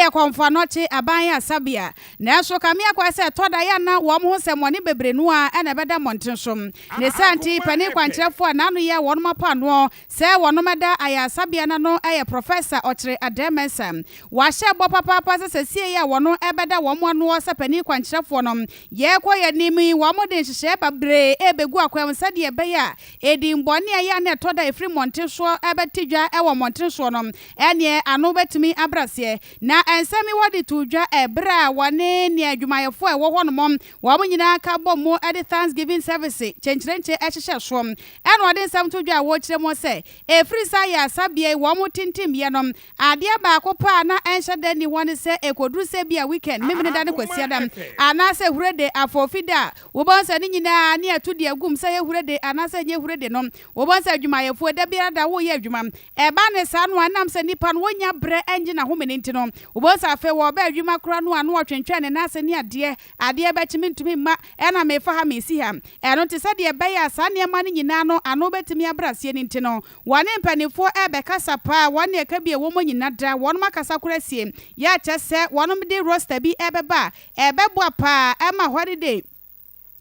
konfanoche aban asabia na so kamia kwa se toda ya na wo mo se mone bebrenu a na beda montensom ne santi pani kwankyerefo ananu ye wono mapano se wono meda aya asabia na no aye professor Otchere-Addai wa hye bopapa se sie ya wono ebeda wo mo no se pani kwankyerefo no ye kwa ya nimi wo mo de hyehye babre ebegu akwam sade ebe ya edi mbone ya na toda efri montenso ebetidwa ewo montenso no ene anu betimi abrase na ensemi wodi tudwa ebra wane ne adwumayefo e wo honom wo mo nyina ka bomo edi Thanksgiving service chenchirenche ehihye so eno odi nsem tudwa wo kiremo se efri sa ya sabie wo mo tintim ye no ade ba akopa na enhye dani woni se ekoduru se bia weekend memene dane kwasiadam ana se hurede afofida wo bon se ni nyina ne atudi agum se ye hurede ana se nye hurede no wo bon se adwumayefo da bia da wo ye adwuma eba ne sa no anam se nipa no wonya bre enje na homene ntino wo bon se afe wo ba adwuma kra no ano otwentwa ne na se ne ade ba chimi ntumi ma ena me fa ha me si ha eno te se de ba ya sa ne ma ne nyina no ano betimi abrase ne ntino wane mpanifo ebe kasa pa wane ka bia wo mo nyina da wono makasa kura sie ya chese wono de roster bi ebeba ebebo pa ema holiday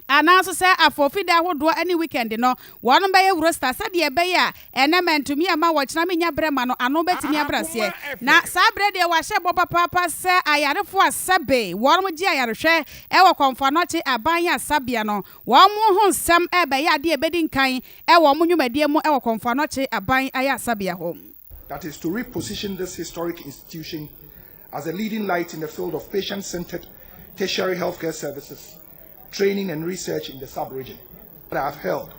anaso se afofida hodo any weekend no wono be ye roster sade ebe ya enementumi ama wo kina menya brema no ano betimi abrase na sa brede wa hye bopapa se ayarefo asabe wono gi ayarehwe e wo konfanoche aban ya sabia no wo mo ho nsem ebe ya de ebedi nkan e wo mo nwumadie mu e wo konfanoche aban aya sabia ho. That is to reposition this historic institution as a leading light in the field of patient-centered tertiary healthcare services, training and research in the sub-region that I have held.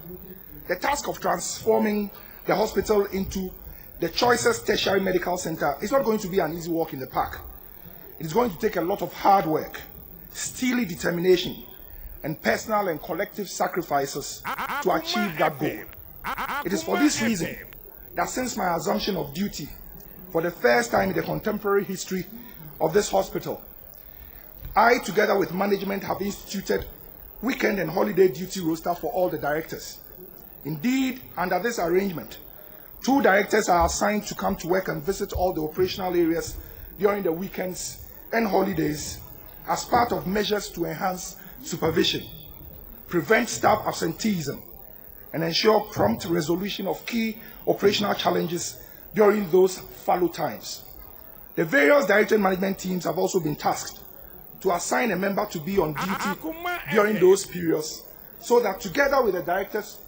The task of transforming the hospital into the choicest tertiary medical center is not going to be an easy walk in the park. It is going to take a lot of hard work, steely determination, and personal and collective sacrifices to achieve that goal. It is for this reason that since my assumption of duty for the first time in the contemporary history of this hospital, I, together with management, have instituted weekend and holiday duty roster for all the directors. Indeed, under this arrangement, 2 directors are assigned to come to work and visit all the operational areas during the weekends and holidays as part of measures to enhance supervision, prevent staff absenteeism, and ensure prompt resolution of key operational challenges during those fallow times. The various director and management teams have also been tasked to assign a member to be on duty during those periods so that together with the directors,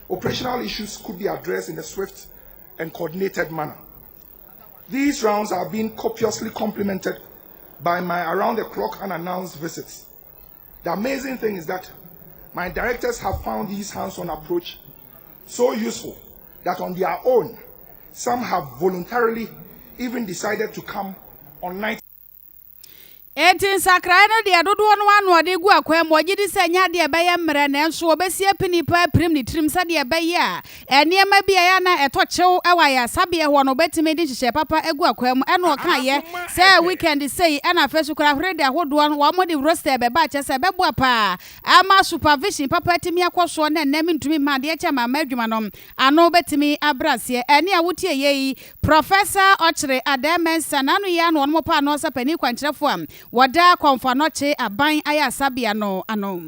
operational issues could be addressed in a swift and coordinated manner. These rounds are being copiously complemented by my around-the-clock unannounced visits. The amazing thing is that my directors have found this hands-on approach so useful that on their own, some have voluntarily even decided to come on night. Etin sakra no de dodo no anu ode gu akwam ogidi se nya de be ye mre na enso obesie pinipa prim ni trim sa de be ye a enema bia ya na etochew ewa ya sabe ho no betime di hihye papa egu akwam eno kan ye se weekend sei na fesu kra hrede ahodo wo mo de roster be ba che se be bo pa ama supervision papa timi akoso na enemi ntumi ma de che ma adwuma no ano betime abrase ene a wotie ye Professor Otchere-Addai nanu ya no mo pa no sa pani kwankyerefo am wada konfanoche aban aya sabia no ano.